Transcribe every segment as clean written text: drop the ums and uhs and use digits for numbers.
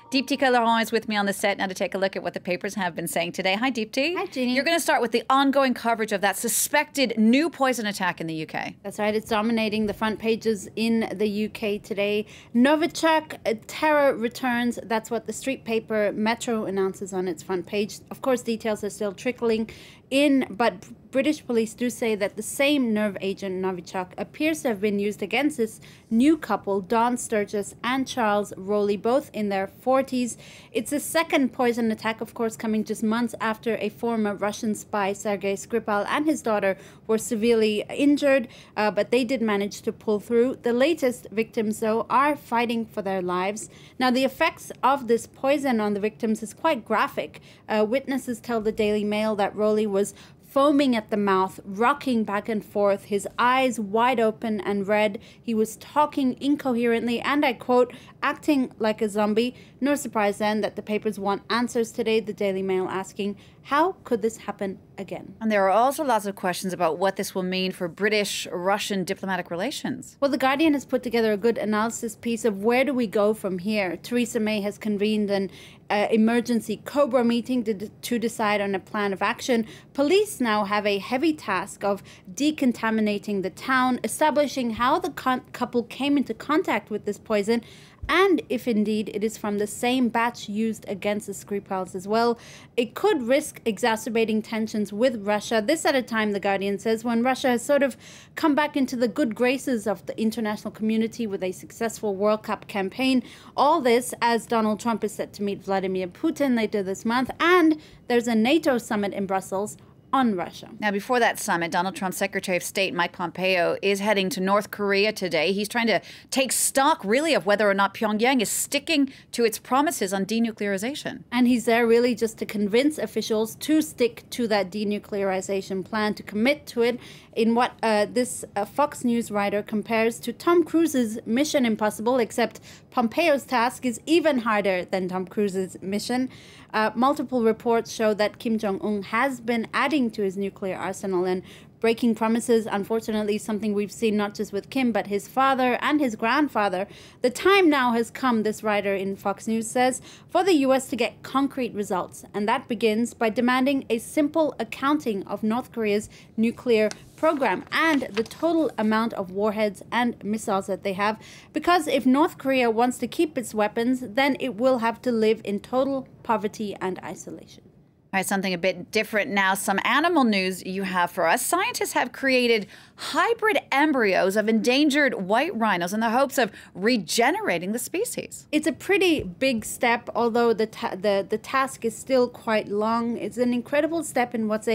Deepti Laurent is with me on the set now to take a look at what the papers have been saying today. Hi, Deepti. Hi, Jeannie. You're going to start with the ongoing coverage of that suspected new poison attack in the UK. That's right. It's dominating the front pages in the UK today. Novichok, terror returns. That's what the street paper Metro announces on its front page. Of course, details are still trickling in, but British police do say that the same nerve agent, Novichok, appears to have been used against this new couple, Dawn Sturgis and Charles Rowley, both in their 40s. It's the second poison attack, of course, coming just months after a former Russian spy, Sergei Skripal, and his daughter were severely injured, but they did manage to pull through. The latest victims, though, are fighting for their lives. Now, the effects of this poison on the victims is quite graphic. Witnesses tell the Daily Mail that Rowley was foaming at the mouth, rocking back and forth, his eyes wide open and red. He was talking incoherently and, I quote, acting like a zombie. No surprise then that the papers want answers today, the Daily Mail asking, how could this happen again? And there are also lots of questions about what this will mean for British-Russian diplomatic relations. Well, The Guardian has put together a good analysis piece of where do we go from here. Theresa May has convened an emergency COBRA meeting to decide on a plan of action. Police now have a heavy task of decontaminating the town, establishing how the couple came into contact with this poison, and if indeed it is from the same batch used against the Skripals as well. It could risk exacerbating tensions with Russia. This at a time, The Guardian says, when Russia has sort of come back into the good graces of the international community with a successful World Cup campaign. All this as Donald Trump is set to meet Vladimir Putin later this month, and there's a NATO summit in Brussels on Russia. Now, before that summit, Donald Trump's Secretary of State, Mike Pompeo, is heading to North Korea today. He's trying to take stock, really, of whether or not Pyongyang is sticking to its promises on denuclearization. And he's there really just to convince officials to stick to that denuclearization plan, to commit to it in what this Fox News writer compares to Tom Cruise's Mission Impossible, except Pompeo's task is even harder than Tom Cruise's mission. Multiple reports show that Kim Jong-un has been adding to his nuclear arsenal and breaking promises, unfortunately, something we've seen not just with Kim, but his father and his grandfather. The time now has come, this writer in Fox News says, for the U.S. to get concrete results. And that begins by demanding a simple accounting of North Korea's nuclear program and the total amount of warheads and missiles that they have. Because if North Korea wants to keep its weapons, then it will have to live in total poverty and isolation. All right, something a bit different now. Some animal news you have for us. Scientists have created hybrid embryos of endangered white rhinos in the hopes of regenerating the species. It's a pretty big step, although the task is still quite long. It's an incredible step in what's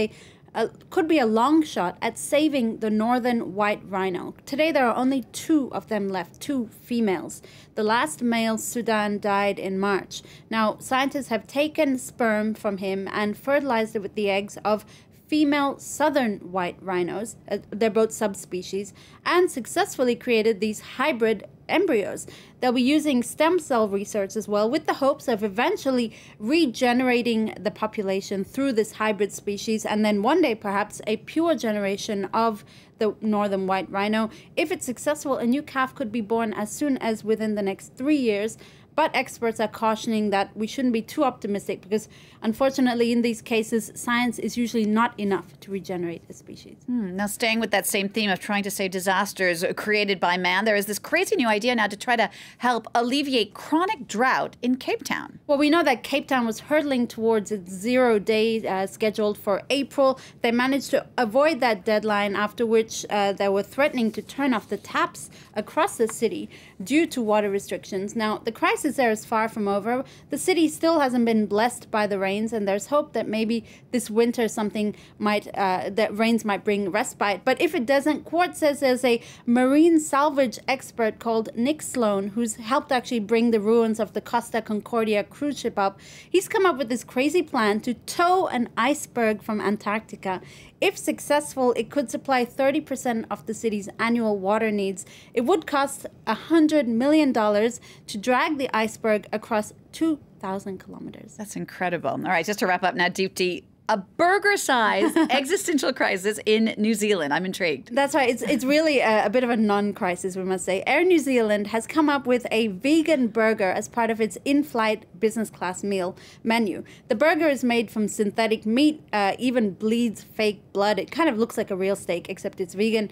could be a long shot at saving the northern white rhino. Today there are only 2 of them left, 2 females. The last male, Sudan, died in March. Now, scientists have taken sperm from him and fertilized it with the eggs of female southern white rhinos. They're both subspecies, and successfully created these hybrid embryos. They'll be using stem cell research as well, with the hopes of eventually regenerating the population through this hybrid species, and then one day perhaps a pure generation of the northern white rhino. If it's successful, a new calf could be born as soon as within the next 3 years. But experts are cautioning that we shouldn't be too optimistic because, unfortunately, in these cases, science is usually not enough to regenerate a species. Now, staying with that same theme of trying to save disasters created by man, there is this crazy new idea now to try to help alleviate chronic drought in Cape Town. Well, we know that Cape Town was hurtling towards its 0 day scheduled for April. They managed to avoid that deadline, after which they were threatening to turn off the taps across the city due to water restrictions. Now, the crisis there is far from over. The city still hasn't been blessed by the rains, and there's hope that maybe this winter that rains might bring respite. But if it doesn't, Quartz says there's a marine salvage expert called Nick Sloan who's helped actually bring the ruins of the Costa Concordia cruise ship up. He's come up with this crazy plan to tow an iceberg from Antarctica. If successful, it could supply 30% of the city's annual water needs. It would cost $100 million to drag the iceberg across 2,000 kilometers. That's incredible. All right, just to wrap up now, Deepti, a burger-sized existential crisis in New Zealand. I'm intrigued. That's right. It's really a bit of a non-crisis, we must say. Air New Zealand has come up with a vegan burger as part of its in-flight business class meal menu. The burger is made from synthetic meat, even bleeds fake blood. It kind of looks like a real steak, except it's vegan.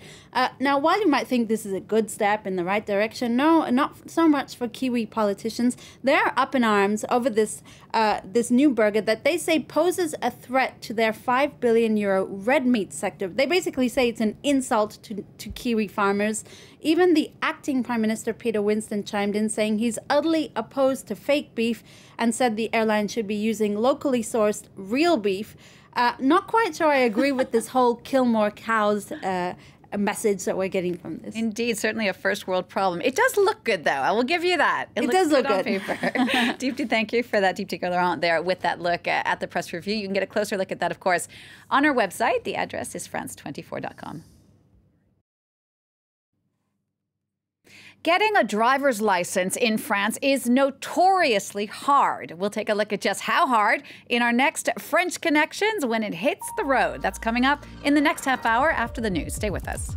Now, while you might think this is a good step in the right direction, no, not so much for Kiwi politicians. They're up in arms over this new burger that they say poses a threat to their €5 billion red meat sector. They basically say it's an insult to Kiwi farmers. Even the acting Prime Minister Peter Winston chimed in, saying he's utterly opposed to fake beef and said the airline should be using locally sourced real beef. Not quite sure I agree with this whole kill more cows a message that we're getting from this. Indeed, certainly a first world problem. It does look good, though. I will give you that. It does look good on paper. Deepti, thank you for that. Deepti Laurent there with that look at the press review. You can get a closer look at that, of course, on our website. The address is france24.com. Getting a driver's license in France is notoriously hard. We'll take a look at just how hard in our next French Connections when it hits the road. That's coming up in the next half hour after the news. Stay with us.